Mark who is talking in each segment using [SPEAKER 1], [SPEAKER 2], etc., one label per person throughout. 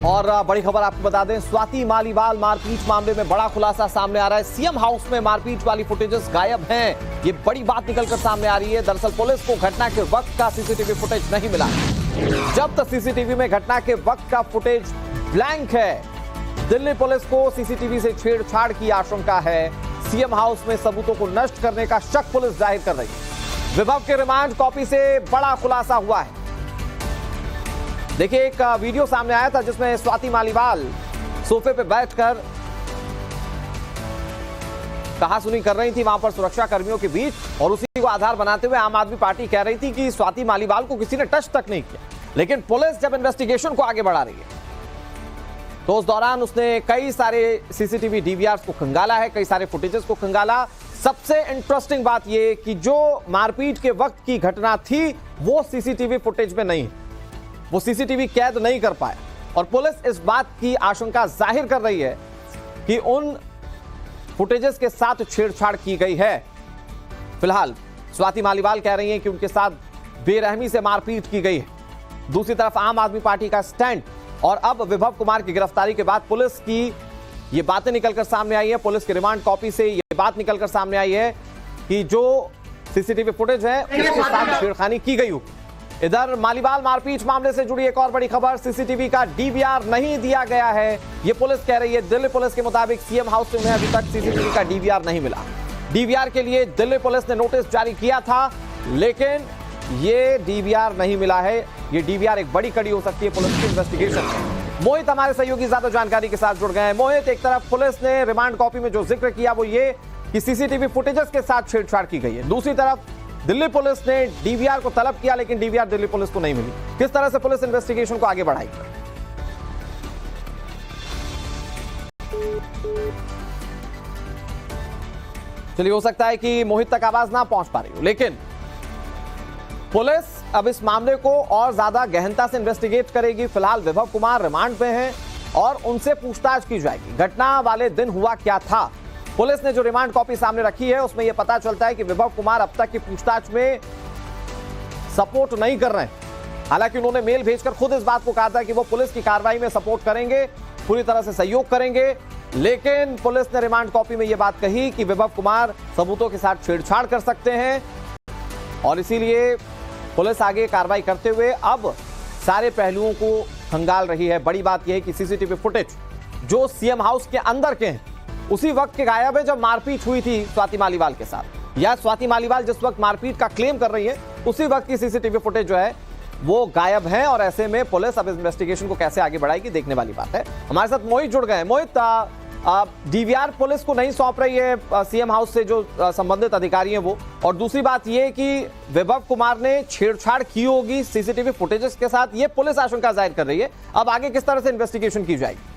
[SPEAKER 1] और बड़ी खबर आपको बता दें, स्वाति मालीवाल मारपीट मामले में बड़ा खुलासा सामने आ रहा है। सीएम हाउस में मारपीट वाली फुटेजेस गायब हैं, ये बड़ी बात निकलकर सामने आ रही है। दरअसल पुलिस को घटना के वक्त का सीसीटीवी फुटेज नहीं मिला। जब तक सीसीटीवी में घटना के वक्त का फुटेज ब्लैंक है। दिल्ली पुलिस को सीसीटीवी से छेड़छाड़ की आशंका है। सीएम हाउस में सबूतों को नष्ट करने का शक पुलिस जाहिर कर रही है। विभव के रिमांड कॉपी से बड़ा खुलासा हुआ है। देखिए, एक वीडियो सामने आया था जिसमें स्वाति मालीवाल सोफे पे बैठकर कहासुनी कर रही थी वहां पर सुरक्षा कर्मियों के बीच, और उसी को आधार बनाते हुए आम आदमी पार्टी कह रही थी कि स्वाति मालीवाल को किसी ने टच तक नहीं किया। लेकिन पुलिस जब इन्वेस्टिगेशन को आगे बढ़ा रही है तो उस दौरान उसने कई सारे सीसीटीवी डीवीआर को खंगाला है, कई सारे फुटेजेस को खंगाला। सबसे इंटरेस्टिंग बात यह कि जो मारपीट के वक्त की घटना थी वो सीसीटीवी फुटेज में नहीं है, वो सीसीटीवी कैद नहीं कर पाया। और पुलिस इस बात की आशंका जाहिर कर रही है कि उन फुटेजेस के साथ छेड़छाड़ की गई है। फिलहाल स्वाति मालीवाल कह रही हैं कि उनके साथ बेरहमी से मारपीट की गई है। दूसरी तरफ आम आदमी पार्टी का स्टैंड, और अब विभव कुमार की गिरफ्तारी के बाद पुलिस की ये बातें निकलकर सामने आई है। पुलिस की रिमांड कॉपी से ये बात निकलकर सामने आई है कि जो सीसीटीवी फुटेज है उसके साथ छेड़खानी की गई हो। इधर मालीवाल मारपीट मामले से जुड़ी एक और बड़ी खबर, सीसीटीवी का डीवीआर नहीं दिया गया है, ये पुलिस कह रही है। दिल्ली पुलिस के मुताबिक सीएम हाउस में अभी तक सीसीटीवी का डीवीआर नहीं मिला। डीवीआर के लिए दिल्ली पुलिस ने नोटिस जारी किया था, लेकिन ये डीवीआर नहीं मिला है। ये डीवीआर एक बड़ी कड़ी हो सकती है पुलिस की इन्वेस्टिगेशन में। मोहित हमारे सहयोगी ज्यादा जानकारी के साथ जुड़ गए हैं। मोहित, एक तरफ पुलिस ने रिमांड कॉपी में जो जिक्र किया वो ये कि सीसीटीवी फुटेजेस के साथ छेड़छाड़ की गई है, दूसरी तरफ दिल्ली पुलिस ने डीवीआर को तलब किया लेकिन डीवीआर दिल्ली पुलिस को नहीं मिली। किस तरह से पुलिस इन्वेस्टिगेशन को आगे बढ़ाई? चलिए, हो सकता है कि मोहित तक आवाज ना पहुंच पा रही हो, लेकिन पुलिस अब इस मामले को और ज्यादा गहनता से इन्वेस्टिगेट करेगी। फिलहाल विभव कुमार रिमांड पे हैं और उनसे पूछताछ की जाएगी। घटना वाले दिन हुआ क्या था? पुलिस ने जो रिमांड कॉपी सामने रखी है उसमें यह पता चलता है कि विभव कुमार अब तक की पूछताछ में सपोर्ट नहीं कर रहे हैं। हालांकि उन्होंने मेल भेजकर खुद इस बात को कहा था कि वो पुलिस की कार्रवाई में सपोर्ट करेंगे, पूरी तरह से सहयोग करेंगे, लेकिन पुलिस ने रिमांड कॉपी में यह बात कही कि विभव कुमार सबूतों के साथ छेड़छाड़ कर सकते हैं, और इसीलिए पुलिस आगे कार्रवाई करते हुए अब सारे पहलुओं को खंगाल रही है। बड़ी बात यह है कि सीसीटीवी फुटेज जो सीएम हाउस के अंदर के हैं उसी वक्त के गायब है जब मारपीट हुई थी स्वाति मालीवाल के साथ, या स्वाति मालीवाल जिस वक्त मारपीट का क्लेम कर रही है उसी वक्त की सीसीटीवी फुटेज जो है वो गायब है। और ऐसे में पुलिस अब इन्वेस्टिगेशन को कैसे आगे बढ़ाएगी देखने वाली बात है। हमारे साथ मोहित जुड़ गए हैं। मोहित, डीवीआर पुलिस को नहीं सौंप रही है सीएम हाउस से जो संबंधित अधिकारी हैं वो, और दूसरी बात ये कि विभव कुमार ने छेड़छाड़ की होगी सीसीटीवी फुटेजेस के साथ, ये पुलिस आशंका जाहिर कर रही है। अब आगे किस तरह से इन्वेस्टिगेशन की जाएगी?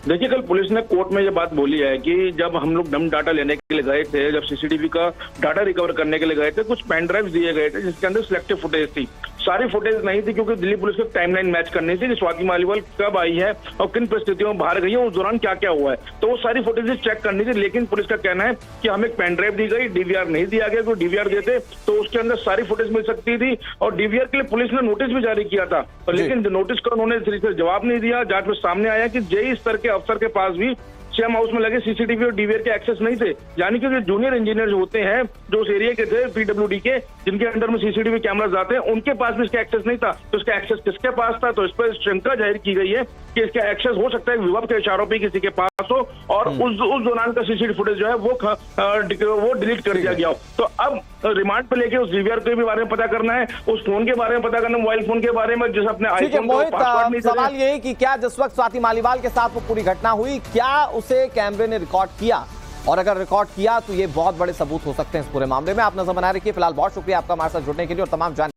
[SPEAKER 2] देखिए, कल पुलिस ने कोर्ट में ये बात बोली है कि जब हम लोग डम डाटा लेने के लिए गए थे, जब सीसीटीवी का डाटा रिकवर करने के लिए गए थे, कुछ पेन ड्राइव दिए गए थे जिसके अंदर सिलेक्टिव फुटेज थी। सारी फुटेज नहीं थी क्योंकि दिल्ली पुलिस को टाइमलाइन मैच करनी थी कि स्वाति मालीवाल कब आई है और किन परिस्थितियों में बाहर गई है, उस दौरान क्या क्या हुआ है, तो वो सारी फुटेज चेक करनी थी। लेकिन पुलिस का कहना है कि हमें पेन ड्राइव दी गई, डीवीआर नहीं दिया गया। क्योंकि डीवीआर देते तो उसके अंदर सारी फुटेज मिल सकती थी, और डीवीआर के लिए पुलिस ने नोटिस भी जारी किया था, लेकिन नोटिस का उन्होंने तरीके से जवाब नहीं दिया। जांच में सामने आया कि जेई स्तर के अफसर के पास भी सीएम हाउस में लगे सीसीटीवी और डीवीआर के एक्सेस नहीं थे। यानी कि जो जूनियर इंजीनियर होते हैं जो उस एरिया के थे पीडब्ल्यूडी के, जिनके अंडर में सीसीटीवी कैमरास जाते हैं, उनके पास भी इसका एक्सेस नहीं था। तो इसका एक्सेस किसके पास था? तो इस पर शंका जाहिर की गई है कि इसका एक्सेस हो सकता है विभव के इशारों पे किसी के पास हो, और उस दौरान का सीसीटीवी फुटेज जो है वो डिलीट कर दिया गया हो। तो अब रिमांड पे लेके उस डीवीआर के भी बारे में पता करना है, उस फोन के बारे में पता करना है, मोबाइल फोन के बारे में, जिस अपने आईफोन का पासवर्ड नहीं।
[SPEAKER 1] सवाल ये है कि क्या जिस वक्त स्वाति मालीवाल के साथ वो पूरी घटना हुई, क्या उसे कैमरे ने रिकॉर्ड किया? और अगर रिकॉर्ड किया तो ये बहुत बड़े सबूत हो सकते हैं इस पूरे मामले में। आप नजर बना रखिए। फिलहाल बहुत शुक्रिया आपका हमारे साथ जुड़ने के लिए और तमाम जानकारी